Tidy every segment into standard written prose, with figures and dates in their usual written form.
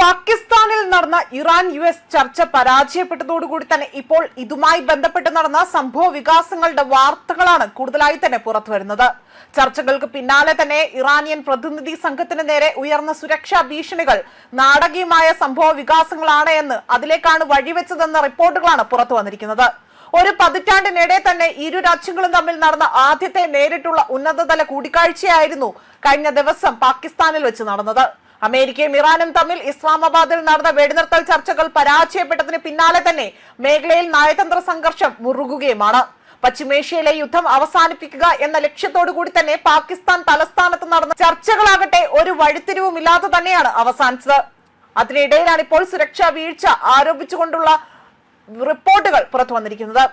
പാകിസ്ഥാനിൽ നടന്ന Iran US ചർച്ച പരാജയപ്പെട്ടതോടുകൂടി തന്നെ ഇപ്പോൾ ഇതുമായി ബന്ധപ്പെട്ട് നടന്ന സംഭവ വികാസങ്ങളുടെ വാർത്തകളാണ് കൂടുതലായി തന്നെ പുറത്തുവരുന്നത്. ചർച്ചകൾക്ക് പിന്നാലെ തന്നെ ഇറാനിയൻ പ്രതിനിധി സംഘത്തിന് നേരെ ഉയർന്ന സുരക്ഷാ ഭീഷണികൾ നാടകീയമായ സംഭവ വികാസങ്ങളാണ് എന്ന് അതിലേക്കാണ് വഴിവെച്ചതെന്ന റിപ്പോർട്ടുകളാണ് പുറത്തു വന്നിരിക്കുന്നത്. ഒരു പതിറ്റാണ്ടിനിടെ തന്നെ ഇരു രാജ്യങ്ങളും തമ്മിൽ നടന്ന ആദ്യത്തെ നേരിട്ടുള്ള ഉന്നതതല കൂടിക്കാഴ്ചയായിരുന്നു കഴിഞ്ഞ ദിവസം പാകിസ്ഥാനിൽ വെച്ച് നടന്നത്. അമേരിക്കയും ഇറാനും തമ്മിൽ ഇസ്ലാമാബാദിൽ നടന്ന വെടിനിർത്തൽ ചർച്ചകൾ പരാജയപ്പെട്ടതിന് പിന്നാലെ തന്നെ മേഖലയിൽ നയതന്ത്ര സംഘർഷം മുറുകുകയുമാണ്. പശ്ചിമേഷ്യയിലെ യുദ്ധം അവസാനിപ്പിക്കുക എന്ന ലക്ഷ്യത്തോടു കൂടി തന്നെ പാകിസ്ഥാൻ തലസ്ഥാനത്ത് നടന്ന ചർച്ചകളാകട്ടെ ഒരു വഴിത്തിരിവുമില്ലാതെ തന്നെയാണ് അവസാനിച്ചത്. അതിനിടയിലാണ് ഇപ്പോൾ സുരക്ഷാ വീഴ്ച ആരോപിച്ചുകൊണ്ടുള്ള റിപ്പോർട്ടുകൾ പുറത്തു വന്നിരിക്കുന്നത്.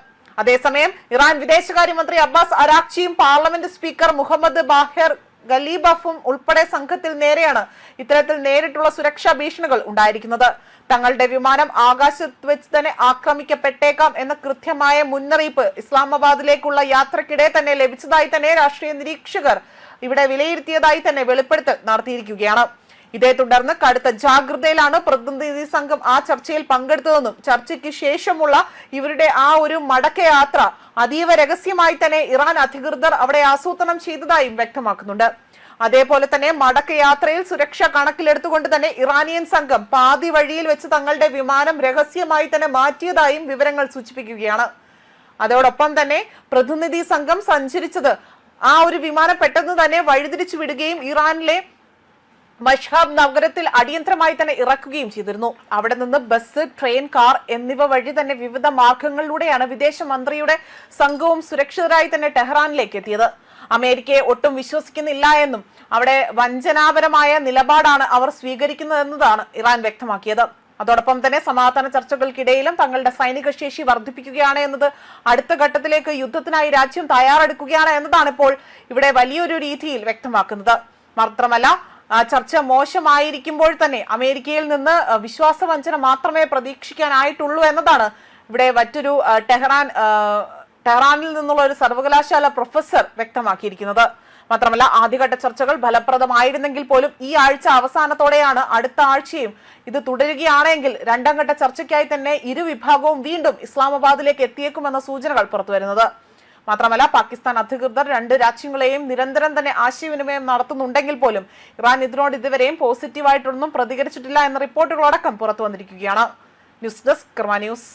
അതേസമയം ഇറാൻ വിദേശകാര്യമന്ത്രി അബ്ബാസ് അരാക്ചിയും പാർലമെന്റ് സ്പീക്കർ മുഹമ്മദ് ബാഹിർ ഖലീബഫും ഉൾപ്പെടെ സംഘത്തിൽ നേരെയാണ് ഇത്തരത്തിൽ നേരിട്ടുള്ള സുരക്ഷാ ഭീഷണികൾ ഉണ്ടായിരിക്കുന്നത്. തങ്ങളുടെ വിമാനം ആകാശത്ത് വെച്ച് തന്നെ ആക്രമിക്കപ്പെട്ടേക്കാം എന്ന കൃത്യമായ മുന്നറിയിപ്പ് ഇസ്ലാമാബാദിലേക്കുള്ള യാത്രക്കിടെ തന്നെ ലഭിച്ചതായി തന്നെ രാഷ്ട്രീയ നിരീക്ഷകർ ഇവിടെ വിലയിരുത്തിയതായി തന്നെ വെളിപ്പെടുത്തൽ നടത്തിയിരിക്കുകയാണ്. ഇതേ തുടർന്ന് കടുത്ത ജാഗ്രതയിലാണ് പ്രതിനിധി സംഘം ആ ചർച്ചയിൽ പങ്കെടുത്തതെന്നും ചർച്ചയ്ക്ക് ശേഷമുള്ള ഇവരുടെ ആ ഒരു മടക്കയാത്ര അതീവ രഹസ്യമായി തന്നെ ഇറാൻ അധികൃതർ അവിടെ ആസൂത്രണം ചെയ്തതായും വ്യക്തമാക്കുന്നുണ്ട്. അതേപോലെ തന്നെ മടക്കയാത്രയിൽ സുരക്ഷ കണക്കിലെടുത്തുകൊണ്ട് തന്നെ ഇറാനിയൻ സംഘം പാതി വഴിയിൽ വെച്ച് തങ്ങളുടെ വിമാനം രഹസ്യമായി തന്നെ മാറ്റിയതായും വിവരങ്ങൾ സൂചിപ്പിക്കുകയാണ്. അതോടൊപ്പം തന്നെ പ്രതിനിധി സംഘം സഞ്ചരിച്ചത് ആ ഒരു വിമാനം പെട്ടെന്ന് തന്നെ വഴിതിരിച്ചു വിടുകയും ഇറാനിലെ മഷ്ഹാബ് നഗരത്തിൽ അടിയന്തരമായി തന്നെ ഇറക്കുകയും ചെയ്തിരുന്നു. അവിടെ നിന്ന് ബസ്, ട്രെയിൻ, കാർ എന്നിവ വഴി തന്നെ വിവിധ മാർഗങ്ങളിലൂടെയാണ് വിദേശമന്ത്രിയുടെ സംഘവും സുരക്ഷിതരായി തന്നെ ടെഹ്റാനിലേക്ക് എത്തിയത്. അമേരിക്കയെ ഒട്ടും വിശ്വസിക്കുന്നില്ല എന്നും അവിടെ വഞ്ചനാപരമായ നിലപാടാണ് അവർ സ്വീകരിക്കുന്നതെന്നതാണ് ഇറാൻ വ്യക്തമാക്കിയത്. അതോടൊപ്പം തന്നെ സമാധാന ചർച്ചകൾക്കിടയിലും തങ്ങളുടെ സൈനിക ശേഷി വർദ്ധിപ്പിക്കുകയാണ് എന്നത്, അടുത്ത ഘട്ടത്തിലേക്ക് യുദ്ധത്തിനായി രാജ്യം തയ്യാറെടുക്കുകയാണ് എന്നതാണ് ഇപ്പോൾ ഇവിടെ വലിയൊരു രീതിയിൽ വ്യക്തമാക്കുന്നത്. മാത്രമല്ല ചർച്ച മോശമായിരിക്കുമ്പോൾ തന്നെ അമേരിക്കയിൽ നിന്ന് വിശ്വാസവഞ്ചന മാത്രമേ പ്രതീക്ഷിക്കാനായിട്ടുള്ളൂ എന്നതാണ് ഇവിടെ മറ്റൊരു ടെഹ്റാനിൽ നിന്നുള്ള ഒരു സർവകലാശാല പ്രൊഫസർ വ്യക്തമാക്കിയിരിക്കുന്നത്. മാത്രമല്ല ആദ്യഘട്ട ചർച്ചകൾ ഫലപ്രദമായിരുന്നെങ്കിൽ പോലും ഈ ആഴ്ച അവസാനത്തോടെയാണ് അടുത്ത ആഴ്ചയും ഇത് തുടരുകയാണെങ്കിൽ രണ്ടാം ഘട്ട ചർച്ചയ്ക്കായി തന്നെ ഇരുവിഭാഗവും വീണ്ടും ഇസ്ലാമാബാദിലേക്ക് എത്തിയേക്കുമെന്ന സൂചനകൾ പുറത്തുവരുന്നത്. മാത്രമല്ല പാകിസ്ഥാൻ അധികൃതർ രണ്ട് രാജ്യങ്ങളെയും നിരന്തരം തന്നെ ആശയവിനിമയം നടത്തുന്നുണ്ടെങ്കിൽ പോലും ഇറാൻ ഇതിനോട് ഇതുവരെയും പോസിറ്റീവായിട്ടൊന്നും പ്രതികരിച്ചിട്ടില്ല എന്ന റിപ്പോർട്ടുകളടക്കം പുറത്തു വന്നിരിക്കുകയാണ്. ന്യൂസ് ഡെസ്ക് കർമ്മ ന്യൂസ്.